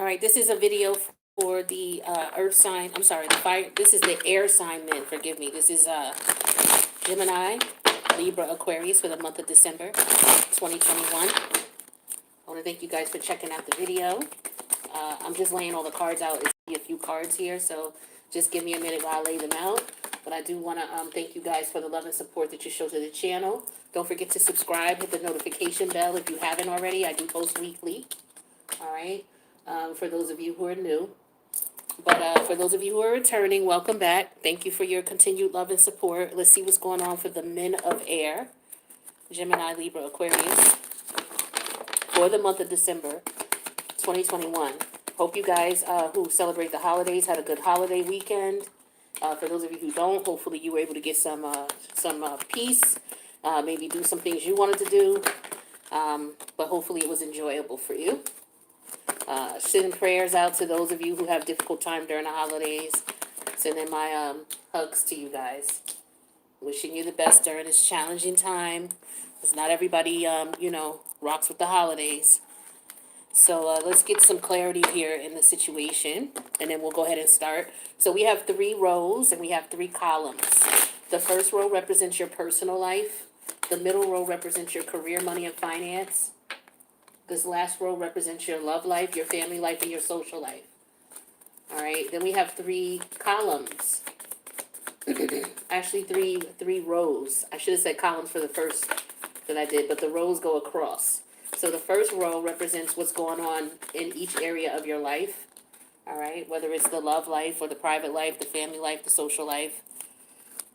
right, this is a video for the earth sign. I'm sorry, the fire. This is the air sign men. Forgive me. This is Gemini, Libra, Aquarius for the month of December 2021. I want to thank you guys for checking out the video. I'm just laying all the cards out. It's a few cards here, so just give me a minute while I lay them out. But I do want to thank you guys for the love and support that you show to the channel. Don't forget to subscribe, hit the notification bell if you haven't already. I do post weekly. All right, for those of you who are new. But for those of you who are returning, welcome back. Thank you for your continued love and support. Let's see what's going on for the men of air, Gemini, Libra, Aquarius, for the month of December 2021. Hope you guys who celebrate the holidays had a good holiday weekend. For those of you who don't, hopefully you were able to get some peace, maybe do some things you wanted to do, but hopefully it was enjoyable for you. Sending prayers out to those of you who have difficult time during the holidays. Sending my hugs to you guys. Wishing you the best during this challenging time. Because not everybody, rocks with the holidays. So let's get some clarity here in the situation. And then we'll go ahead and start. So we have 3 rows and we have 3 columns. The first row represents your personal life. The middle row represents your career, money, and finance. This last row represents your love life, your family life, and your social life. All right. Then we have 3 columns. Actually, three rows. I should have said columns for the first that I did, but the rows go across. So the first row represents what's going on in each area of your life. All right. Whether it's the love life or the private life, the family life, the social life.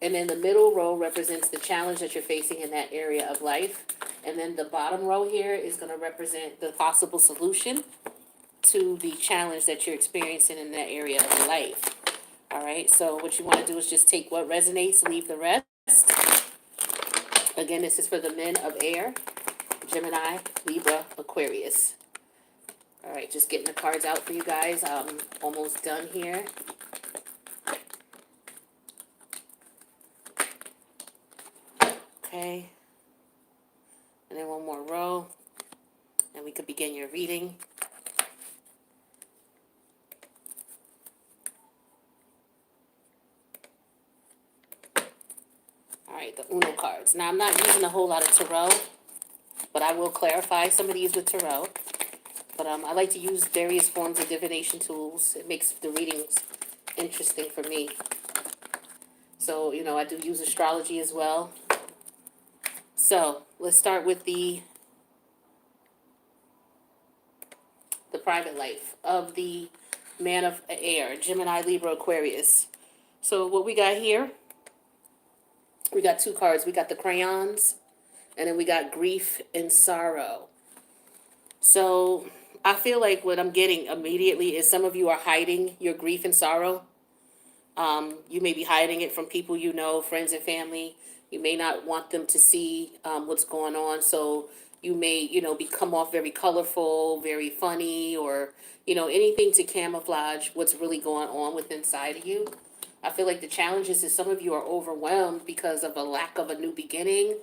And then the middle row represents the challenge that you're facing in that area of life. And then the bottom row here is going to represent the possible solution to the challenge that you're experiencing in that area of your life. All right, so what you want to do is just take what resonates, leave the rest. Again, this is for the men of air, Gemini, Libra, Aquarius. All right, just getting the cards out for you guys. I'm almost done here. Okay. And then one more row, and we could begin your reading. All right, the Uno cards. Now, I'm not using a whole lot of tarot, but I will clarify some of these with tarot. But I like to use various forms of divination tools. It makes the readings interesting for me. So, I do use astrology as well. So, let's start with the private life of the man of air, Gemini, Libra, Aquarius. So what we got here, we got 2 cards. We got the crayons, and then we got grief and sorrow. So I feel like what I'm getting immediately is some of you are hiding your grief and sorrow. You may be hiding it from people you know, friends and family. You may not want them to see what's going on. So you may, come off very colorful, very funny, or, anything to camouflage what's really going on within inside of you. I feel like the challenge is that some of you are overwhelmed because of a lack of a new beginning.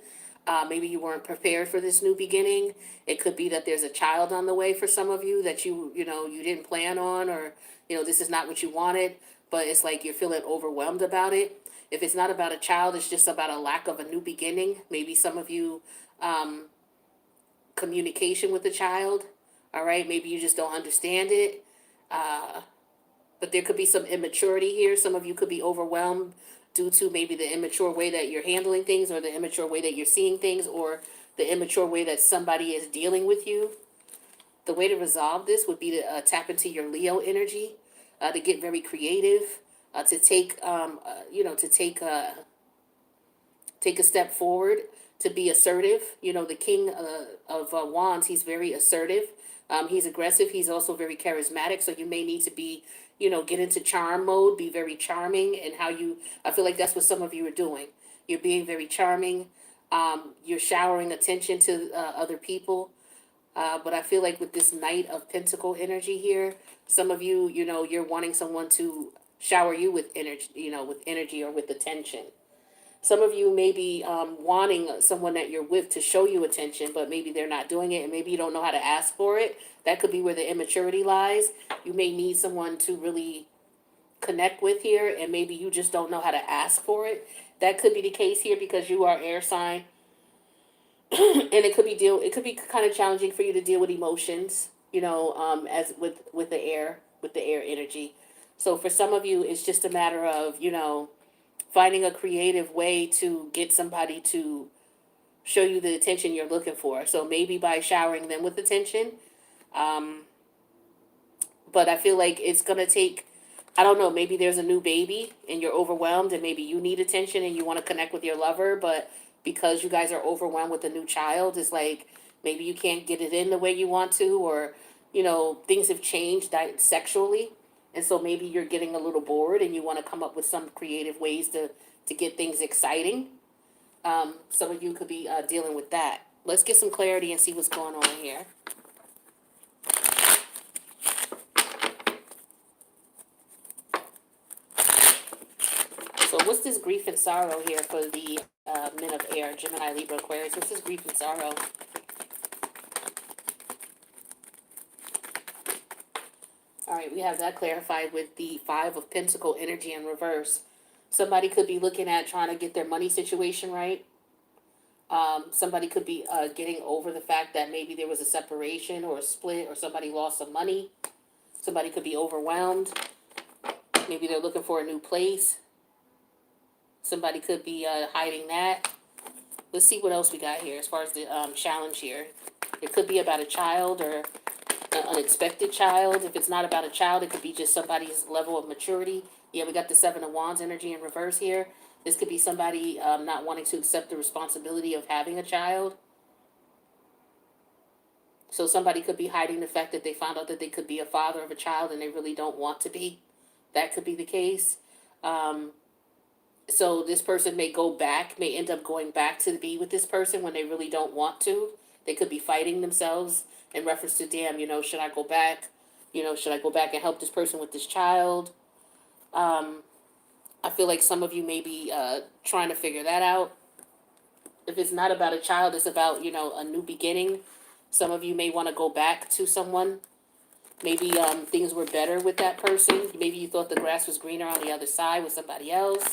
Maybe you weren't prepared for this new beginning. It could be that there's a child on the way for some of you that you didn't plan on, or, this is not what you wanted, but it's like you're feeling overwhelmed about it. If it's not about a child, it's just about a lack of a new beginning. Maybe some of you, communication with the child. All right. Maybe you just don't understand it. But there could be some immaturity here. Some of you could be overwhelmed due to maybe the immature way that you're handling things, or the immature way that you're seeing things, or the immature way that somebody is dealing with you. The way to resolve this would be to tap into your Leo energy, to get very creative, to take a step forward, to be assertive. The king of wands, he's very assertive. He's aggressive. He's also very charismatic. So you may need to be, get into charm mode, be very charming. And I feel like that's what some of you are doing. You're being very charming. You're showering attention to other people. But I feel like with this Knight of Pentacle energy here, some of you, you're wanting someone to shower you with energy, or with attention. Some of you may be wanting someone that you're with to show you attention, but maybe they're not doing it, and maybe you don't know how to ask for it. That could be where the immaturity lies. You may need someone to really connect with here, and maybe you just don't know how to ask for it. That could be the case here because you are air sign, and it could be kind of challenging for you to deal with emotions, as with the air energy. So for some of you, it's just a matter of finding a creative way to get somebody to show you the attention you're looking for. So maybe by showering them with attention. Um, but I feel like it's gonna take, I don't know, maybe there's a new baby and you're overwhelmed and maybe you need attention and you want to connect with your lover, but because you guys are overwhelmed with a new child, it's like maybe you can't get it in the way you want to, or things have changed sexually, and so maybe you're getting a little bored and you want to come up with some creative ways to get things exciting. Some of you could be dealing with that. Let's get some clarity and see what's going on here. So what's this grief and sorrow here for the men of air, Gemini, Libra, Aquarius? What's this grief and sorrow? All right, we have that clarified with the Five of Pentacle energy in reverse. Somebody could be looking at trying to get their money situation right. Somebody could be getting over the fact that maybe there was a separation or a split, or somebody lost some money. Somebody could be overwhelmed. Maybe they're looking for a new place. Somebody could be hiding that. Let's see what else we got here as far as the challenge here. It could be about a child or an unexpected child. If it's not about a child, it could be just somebody's level of maturity. Yeah, we got the Seven of Wands energy in reverse here. This could be somebody not wanting to accept the responsibility of having a child. So somebody could be hiding the fact that they found out that they could be a father of a child and they really don't want to be. That could be the case. So this person may end up going back to be with this person when they really don't want to. They could be fighting themselves in reference to, damn, should I go back? Should I go back and help this person with this child? I feel like some of you may be trying to figure that out. If it's not about a child, it's about, a new beginning. Some of you may want to go back to someone. Maybe things were better with that person. Maybe you thought the grass was greener on the other side with somebody else.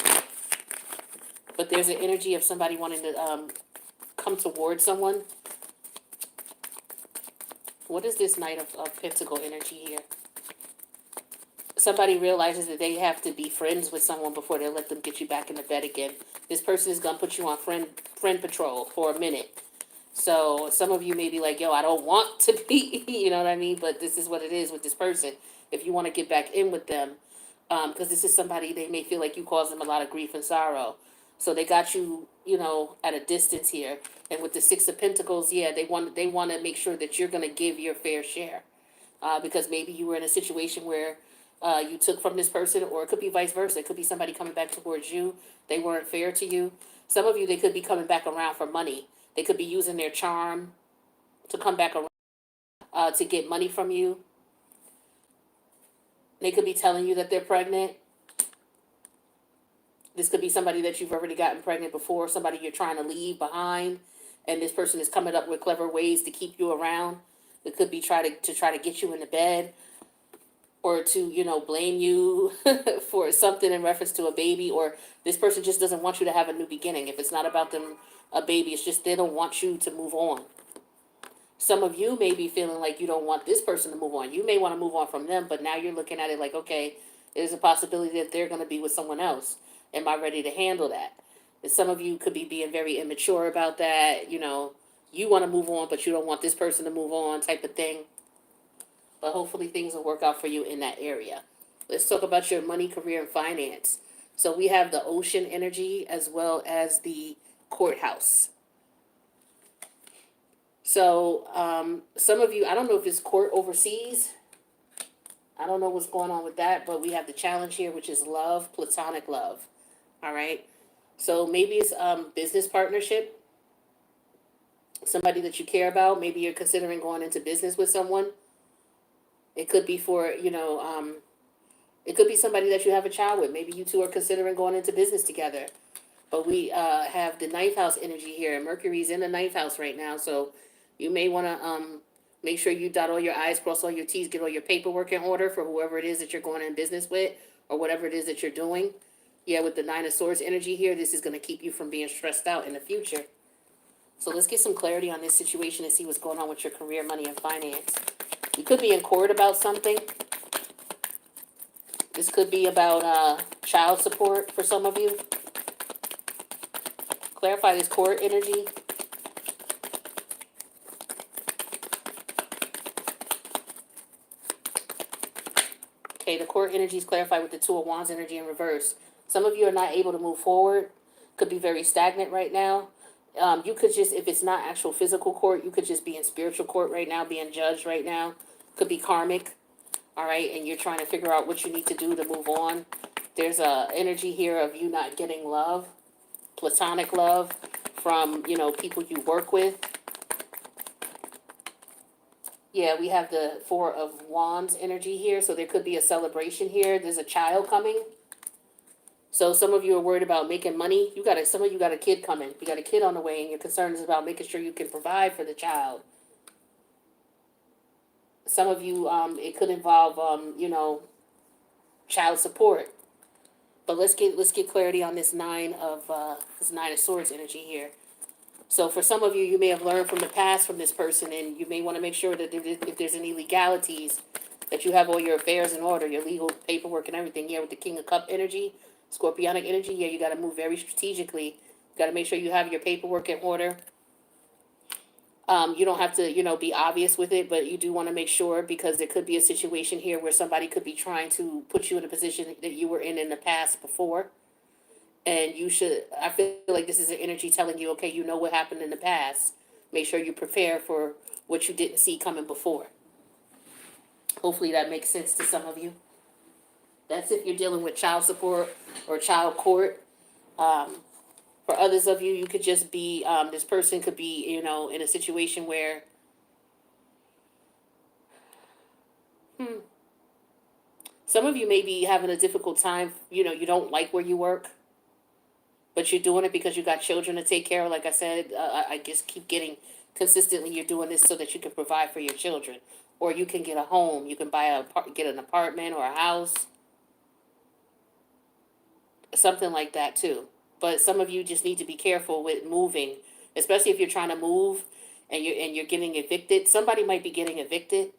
But there's an energy of somebody wanting to come towards someone. What is this Knight of Pentacle energy here? Somebody realizes that they have to be friends with someone before they let them get you back in the bed again. This person is gonna put you on friend patrol for a minute. So some of you may be like, yo, I don't want to be, you know what I mean? But this is what it is with this person. If you want to get back in with them, because this is somebody, they may feel like you caused them a lot of grief and sorrow. So they got you, at a distance here. And with the Six of Pentacles, yeah, they want to make sure that you're going to give your fair share. Because maybe you were in a situation where you took from this person, or it could be vice versa. It could be somebody coming back towards you. They weren't fair to you. Some of you, they could be coming back around for money. They could be using their charm to come back around to get money from you. They could be telling you that they're pregnant. This could be somebody that you've already gotten pregnant before, somebody you're trying to leave behind, and this person is coming up with clever ways to keep you around. It could be try to get you in the bed, or to blame you for something in reference to a baby, or this person just doesn't want you to have a new beginning. If it's not about them a baby, it's just they don't want you to move on. Some of you may be feeling like you don't want this person to move on. You may want to move on from them, but now you're looking at it like, okay, there's a possibility that they're going to be with someone else. Am I ready to handle that? And some of you could be being very immature about that. You want to move on, but you don't want this person to move on, type of thing. But hopefully things will work out for you in that area. Let's talk about your money, career, and finance. So we have the ocean energy as well as the courthouse. So some of you, I don't know if it's court overseas. I don't know what's going on with that, but we have the challenge here, which is love, platonic love. All right. So maybe it's business partnership. Somebody that you care about. Maybe you're considering going into business with someone. It could be for, it could be somebody that you have a child with. Maybe you two are considering going into business together. But we have the ninth house energy here, and Mercury's in the ninth house right now. So you may want to make sure you dot all your I's, cross all your T's, get all your paperwork in order for whoever it is that you're going in business with or whatever it is that you're doing. Yeah, with the Nine of Swords energy here, this is going to keep you from being stressed out in the future. So let's get some clarity on this situation and see what's going on with your career, money, and finance. You could be in court about something. This could be about child support for some of you. Clarify this court energy. Okay, the court energy is clarified with the Two of Wands energy in reverse. Some of you are not able to move forward. Could be very stagnant right now. You could just, if it's not actual physical court, you could just be in spiritual court right now, being judged right now. Could be karmic, all right? And you're trying to figure out what you need to do to move on. There's a energy here of you not getting love, platonic love from, people you work with. Yeah, we have the Four of Wands energy here, so there could be a celebration here. There's a child coming. So some of you are worried about making money. Some of you got a kid coming. You got a kid on the way, and your concern is about making sure you can provide for the child. Some of you, it could involve, child support. But let's get clarity on this Nine of Swords energy here. So for some of you, you may have learned from the past from this person, and you may want to make sure that if there's any legalities, that you have all your affairs in order, your legal paperwork and everything. Yeah, with the King of Cup energy, Scorpionic energy, yeah, you got to move very strategically. You got to make sure you have your paperwork in order. You don't have to, be obvious with it, but you do want to make sure, because there could be a situation here where somebody could be trying to put you in a position that you were in the past before. And I feel like this is an energy telling you, okay, you know what happened in the past. Make sure you prepare for what you didn't see coming before. Hopefully that makes sense to some of you. That's if you're dealing with child support or child court. For others of you, you could just be, this person could be, in a situation where, some of you may be having a difficult time, you don't like where you work, but you're doing it because you got children to take care of. Like I said, I just keep getting consistently, you're doing this so that you can provide for your children, or you can get a home, you can get an apartment or a house, something like that too. But some of you just need to be careful with moving, especially if you're trying to move and you're getting evicted. Somebody might be getting evicted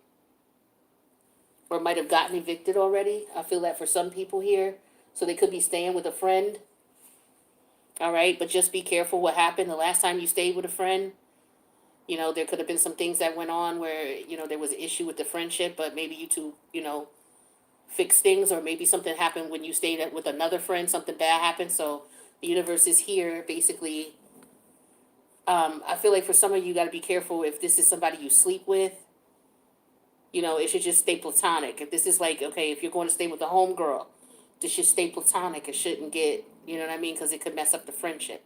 or might have gotten evicted already. I feel that for some people here. So they could be staying with a friend. All right, but just be careful what happened the last time you stayed with a friend. There could have been some things that went on where, there was an issue with the friendship, but maybe you two, fix things, or maybe something happened when you stayed with another friend, something bad happened. So the universe is here basically. I feel like for some of you, got to be careful if this is somebody you sleep with. It should just stay platonic. If this is like, okay, if you're going to stay with a homegirl, this should stay platonic. It shouldn't get, you know what I mean? Because it could mess up the friendship.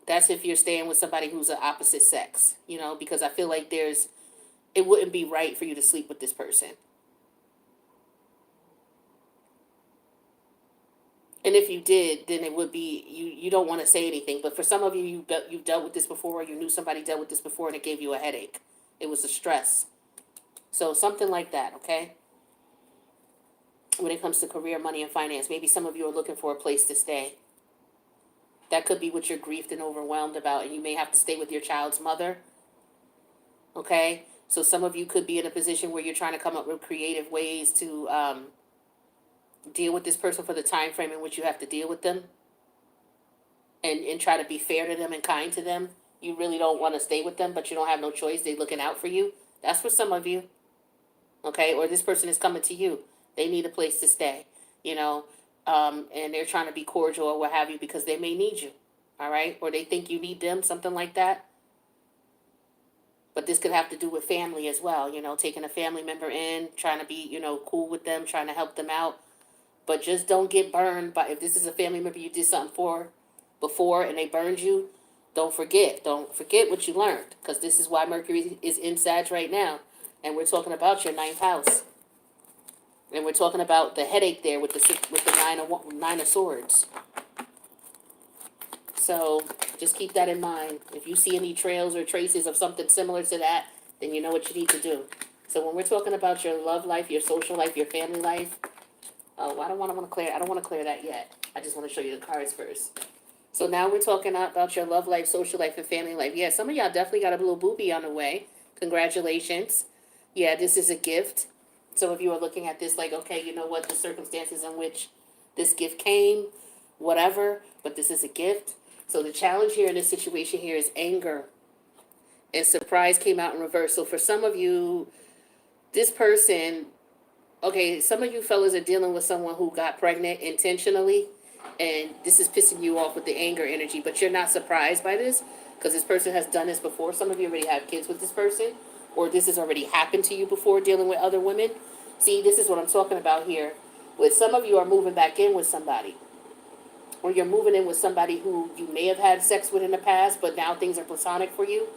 That's if you're staying with somebody who's the opposite sex, because I feel like it wouldn't be right for you to sleep with this person. And if you did, then it would be, you don't want to say anything. But for some of you, you've dealt with this before, or you knew somebody dealt with this before, and it gave you a headache. It was a stress. So something like that, okay? When it comes to career, money, and finance, maybe some of you are looking for a place to stay. That could be what you're grieved and overwhelmed about, and you may have to stay with your child's mother, okay? So some of you could be in a position where you're trying to come up with creative ways to deal with this person for the time frame in which you have to deal with them, and try to be fair to them and kind to them. You really don't want to stay with them, but you don't have no choice. They're looking out for you. That's for some of you, okay? Or this person is coming to you. They need a place to stay, and they're trying to be cordial or what have you because they may need you, all right? Or they think you need them, something like that. But this could have to do with family as well, taking a family member in, trying to be, cool with them, trying to help them out. But just don't get burned by, if this is a family member you did something for before and they burned you, don't forget. Don't forget what you learned, because this is why Mercury is in Sag right now. And we're talking about your ninth house. And we're talking about the headache there with the nine of swords. So just keep that in mind. If you see any trails or traces of something similar to that, then you know what you need to do. So when we're talking about your love life, your social life, your family life, oh, I don't want to clear. I don't want to clear that yet. I just want to show you the cards first. So now we're talking about your love life, social life, and family life. Yeah, some of y'all definitely got a little booby on the way. Congratulations. Yeah, this is a gift. Some of you are looking at this like, okay, you know what, the circumstances in which this gift came, whatever, but this is a gift. So the challenge here in this situation here is anger. And surprise came out in reverse. So for some of you, this person, okay, some of you fellas are dealing with someone who got pregnant intentionally, and this is pissing you off with the anger energy, but you're not surprised by this because this person has done this before. Some of you already have kids with this person, or this has already happened to you before dealing with other women. See, this is what I'm talking about here. With some of you are moving back in with somebody, or you're moving in with somebody who you may have had sex with in the past, but now things are platonic for you.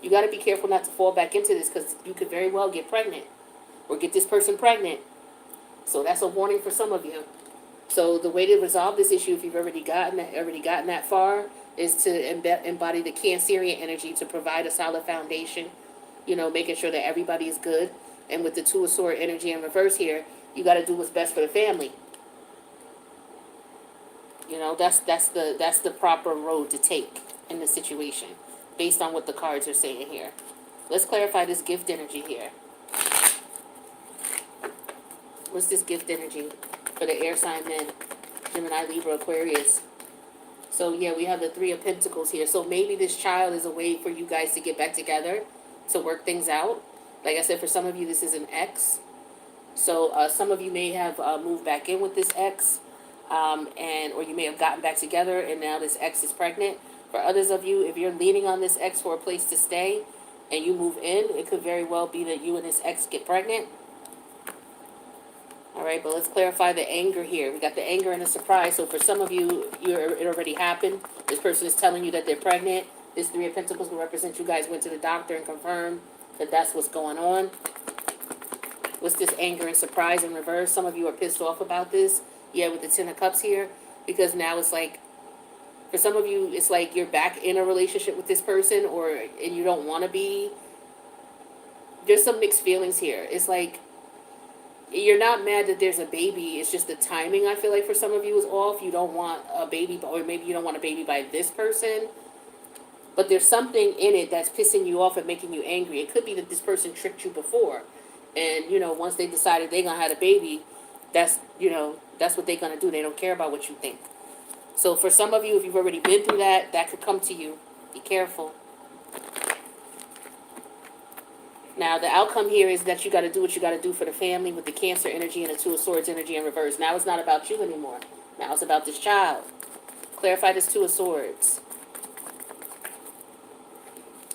You got to be careful not to fall back into this because you could very well get pregnant or get this person pregnant. So that's a warning for some of you. So the way to resolve this issue, if you've already gotten that far, is to embody the Cancerian energy to provide a solid foundation. You know, making sure that everybody is good. And with the Two of Swords energy in reverse here, you got to do what's best for the family. You know, that's the proper road to take in this situation, based on what the cards are saying here. Let's clarify this gift energy here. What's this gift energy for the air sign men? Gemini, Libra, Aquarius. So yeah, we have the Three of Pentacles here. So maybe this child is a way for you guys to get back together, to work things out. Like I said, for some of you, this is an ex. So some of you may have moved back in with this ex, or you may have gotten back together, and now this ex is pregnant. For others of you, if you're leaning on this ex for a place to stay, and you move in, it could very well be that you and this ex get pregnant. All right, but let's clarify the anger here. We got the anger and the surprise. So for some of you, it already happened. This person is telling you that they're pregnant. This Three of Pentacles will represent you guys went to the doctor and confirmed that that's what's going on. What's this anger and surprise in reverse? Some of you are pissed off about this. Yeah, with the Ten of Cups here. Because now it's like, for some of you, it's like you're back in a relationship with this person, and you don't want to be. There's some mixed feelings here. It's like, you're not mad that there's a baby. It's just the timing, I feel like, for some of you is off. You don't want a baby, or maybe you don't want a baby by this person. But there's something in it that's pissing you off and making you angry. It could be that this person tricked you before. And, you know, once they decided they're going to have a baby, that's what they're going to do. They don't care about what you think. So for some of you, if you've already been through that, that could come to you. Be careful. Now, the outcome here is that you got to do what you got to do for the family with the Cancer energy and the Two of Swords energy in reverse. Now it's not about you anymore. Now it's about this child. Clarify this Two of Swords.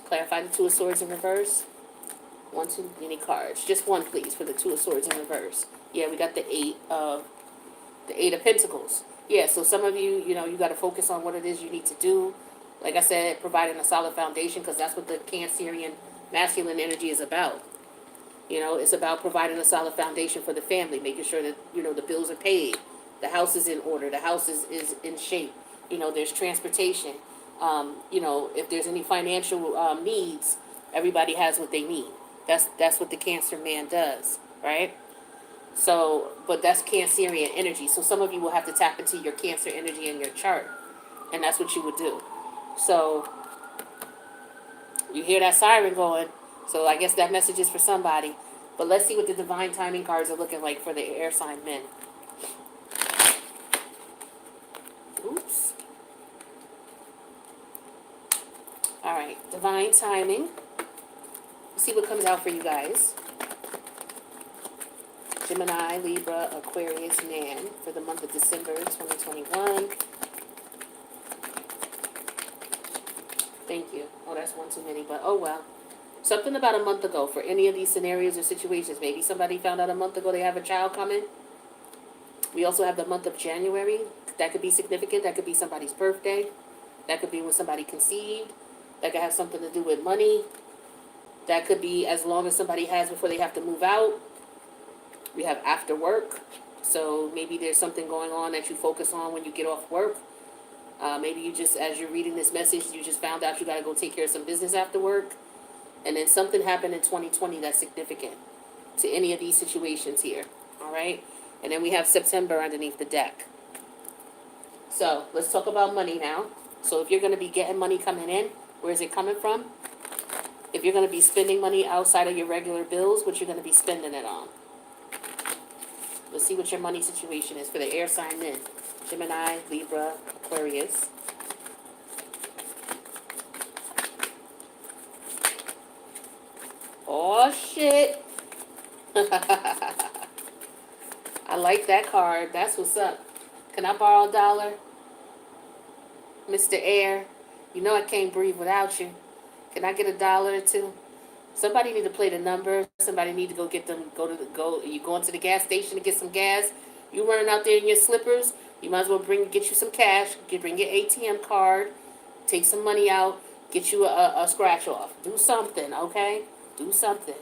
Clarify the Two of Swords in reverse. 1, 2, any cards. Just one, please, for the Two of Swords in reverse. Yeah, we got the Eight of Pentacles. Yeah, so some of you, you got to focus on what it is you need to do. Like I said, providing a solid foundation, because that's what the Cancerian masculine energy is about. It's about providing a solid foundation for the family, making sure that, the bills are paid, the house is in order, the house is in shape, there's transportation. If there's any financial needs, everybody has what they need. That's what the Cancer man does, right? So, but that's Cancerian energy. So some of you will have to tap into your Cancer energy in your chart, and that's what you would do. So you hear that siren going, so I guess that message is for somebody. But let's see what the divine timing cards are looking like for the air sign men. Oops. All right, divine timing. Let's see what comes out for you guys. Gemini, Libra, Aquarius, man for the month of December 2021. Thank you. Oh, that's one too many, but oh well. Something about a month ago for any of these scenarios or situations. Maybe somebody found out a month ago they have a child coming. We also have the month of January. That could be significant. That could be somebody's birthday. That could be when somebody conceived. That could have something to do with money. That could be as long as somebody has before they have to move out. We have after work. So maybe there's something going on that you focus on when you get off work. Maybe you just, as you're reading this message, you just found out you got to go take care of some business after work. And then something happened in 2020 that's significant to any of these situations here. All right. And then we have September underneath the deck. So let's talk about money now. So if you're going to be getting money coming in, where is it coming from? If you're going to be spending money outside of your regular bills, what you're going to be spending it on. Let's see what your money situation is for the air sign men. Gemini, Libra, Aquarius. Oh, shit. I like that card. That's what's up. Can I borrow $1? Mr. Air, you know I can't breathe without you. Can I get $1 or two? Somebody need to play the number. Somebody need to go get them. You going to the gas station to get some gas. You running out there in your slippers. You might as well get you some cash. Bring your ATM card. Take some money out. Get you a scratch off. Do something, okay? Do something.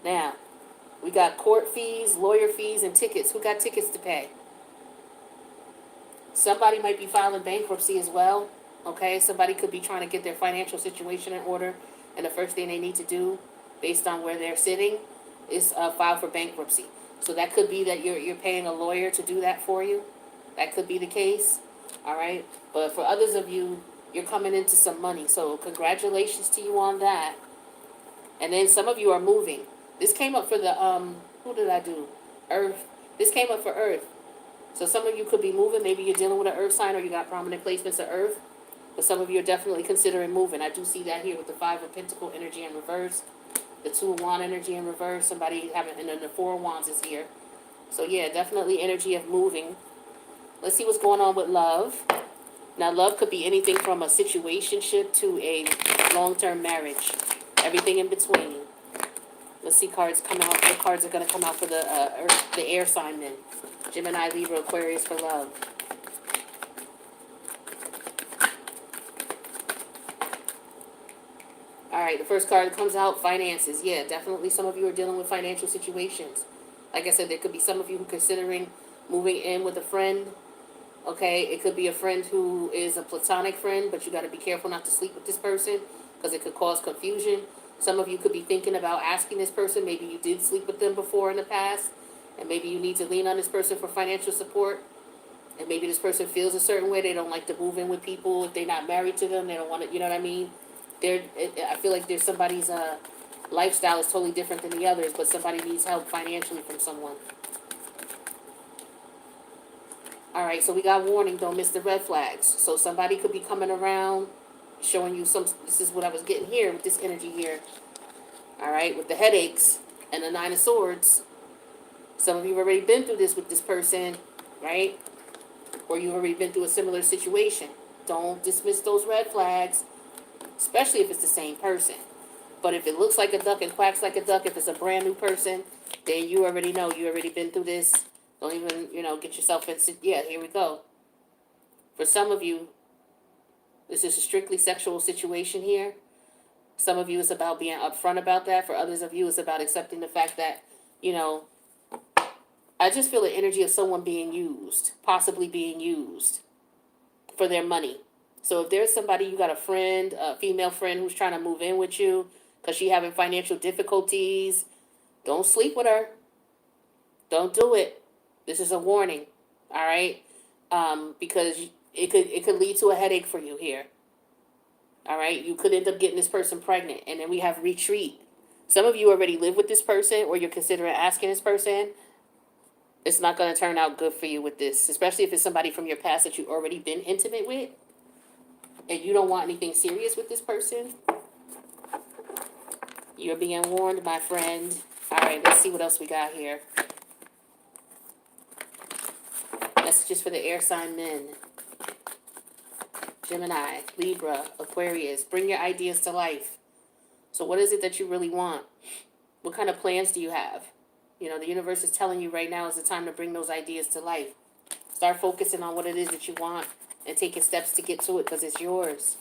Now, we got court fees, lawyer fees, and tickets. Who got tickets to pay? Somebody might be filing bankruptcy as well. Okay, somebody could be trying to get their financial situation in order, and the first thing they need to do, based on where they're sitting, is file for bankruptcy. So that could be that you're paying a lawyer to do that for you. That could be the case. All right, but for others of you, you're coming into some money. So congratulations to you on that. And then some of you are moving. This came up for the who did I do? Earth. This came up for Earth. So some of you could be moving. Maybe you're dealing with an Earth sign or you got prominent placements of Earth. But some of you are definitely considering moving. I do see that here with the 5 of Pentacle energy in reverse. The 2 of Wand energy in reverse. Somebody having, and then the 4 of Wands is here. So yeah, definitely energy of moving. Let's see what's going on with love. Now love could be anything from a situationship to a long-term marriage. Everything in between. Let's see cards come out. What cards are going to come out for the Earth, the air sign then? Gemini, Libra, Aquarius for love. All right, the first card that comes out, finances. Yeah, definitely some of you are dealing with financial situations. Like I said, there could be some of you who are considering moving in with a friend. Okay, it could be a friend who is a platonic friend, but you got to be careful not to sleep with this person because it could cause confusion. Some of you could be thinking about asking this person. Maybe you did sleep with them before in the past, and maybe you need to lean on this person for financial support. And maybe this person feels a certain way. They don't like to move in with people. If they're not married to them, they don't want to, you know what I mean? I feel like there's somebody's lifestyle is totally different than the others, but somebody needs help financially from someone. All right, so we got warning, don't miss the red flags. So somebody could be coming around, showing you this is what I was getting here with this energy here. All right, with the headaches and the 9 of Swords. Some of you have already been through this with this person, right? Or you've already been through a similar situation. Don't dismiss those red flags, especially if it's the same person. But if it looks like a duck and quacks like a duck, if it's a brand new person, then you already know. You already been through this. Don't even, get yourself in. Yeah, here we go. For some of you, this is a strictly sexual situation here. Some of you, it's about being upfront about that. For others of you, it's about accepting the fact that, I just feel the energy of someone being used, possibly being used for their money. So if there's somebody, you got a friend, a female friend who's trying to move in with you because she's having financial difficulties, don't sleep with her. Don't do it. This is a warning, all right? Because it could lead to a headache for you here. All right? You could end up getting this person pregnant. And then we have retreat. Some of you already live with this person or you're considering asking this person. It's not going to turn out good for you with this, especially if it's somebody from your past that you've already been intimate with and you don't want anything serious with this person. You're being warned, my friend. All right, let's see what else we got here. Messages for the air sign men. Gemini, Libra, Aquarius. Bring your ideas to life. So what is it that you really want? What kind of plans do you have? The universe is telling you right now is the time to bring those ideas to life. Start focusing on what it is that you want and taking steps to get to it because it's yours.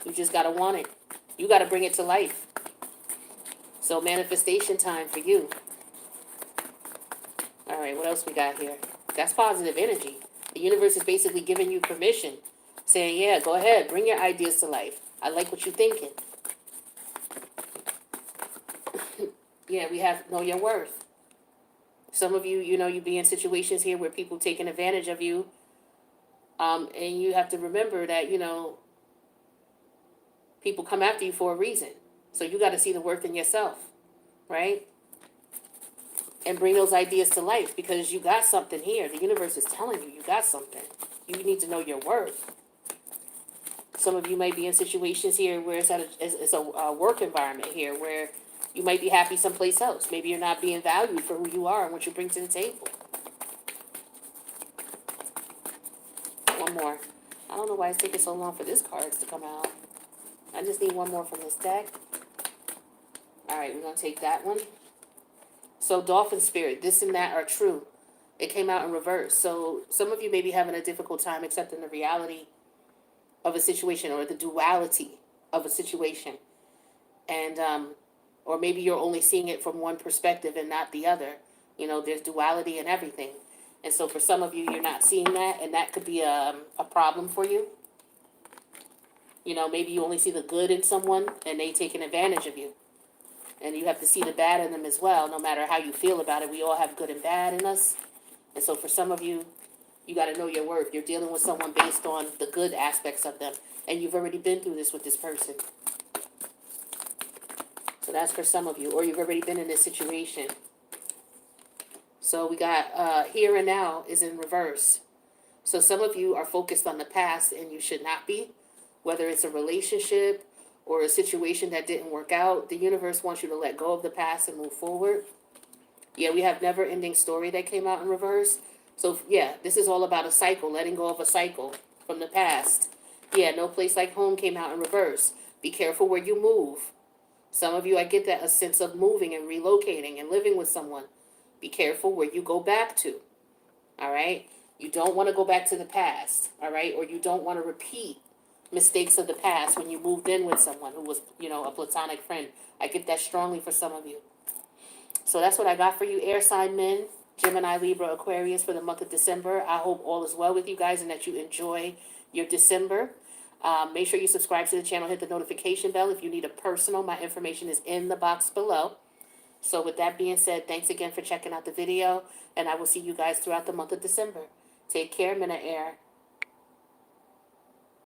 You just got to want it. You got to bring it to life. So manifestation time for you. All right, what else we got here? That's positive energy. The universe is basically giving you permission, saying, yeah, go ahead, bring your ideas to life. I like what you're thinking. Yeah, we have know your worth. Some of you, you be in situations here where people taking advantage of you, and you have to remember that, people come after you for a reason. So you got to see the worth in yourself, right? And bring those ideas to life because you got something here. The universe is telling you got something. You need to know your worth. Some of you might be in situations here where it's a work environment here where you might be happy someplace else. Maybe you're not being valued for who you are and what you bring to the table. One more. I don't know why it's taking so long for this cards to come out. I just need one more from this deck. All right, we're going to take that one. So dolphin spirit, this and that are true. It came out in reverse. So some of you may be having a difficult time accepting the reality of a situation or the duality of a situation. And, or maybe you're only seeing it from one perspective and not the other. There's duality in everything. And so for some of you, you're not seeing that, and that could be a problem for you. Maybe you only see the good in someone and they taking advantage of you. And you have to see the bad in them as well, no matter how you feel about it. We all have good and bad in us. And so for some of you, you got to know your worth. You're dealing with someone based on the good aspects of them. And you've already been through this with this person. So that's for some of you. Or you've already been in this situation. So we got here and now is in reverse. So some of you are focused on the past and you should not be. Whether it's a relationship or a situation that didn't work out, the universe wants you to let go of the past and move forward. Yeah, we have never ending story that came out in reverse. So yeah, this is all about a cycle, letting go of a cycle from the past. Yeah, no place like home came out in reverse. Be careful where you move. Some of you, I get that, a sense of moving and relocating and living with someone. Be careful where you go back to. All right? You don't want to go back to the past. All right? Or you don't want to repeat mistakes of the past when you moved in with someone who was, a platonic friend. I get that strongly for some of you. So that's what I got for you, air sign men, Gemini, Libra, Aquarius for the month of December. I hope all is well with you guys and that you enjoy your December. Make sure you subscribe to the channel, hit the notification bell. If you need a personal, my information is in the box below. So with that being said, thanks again for checking out the video, and I will see you guys throughout the month of December. Take care, men of air.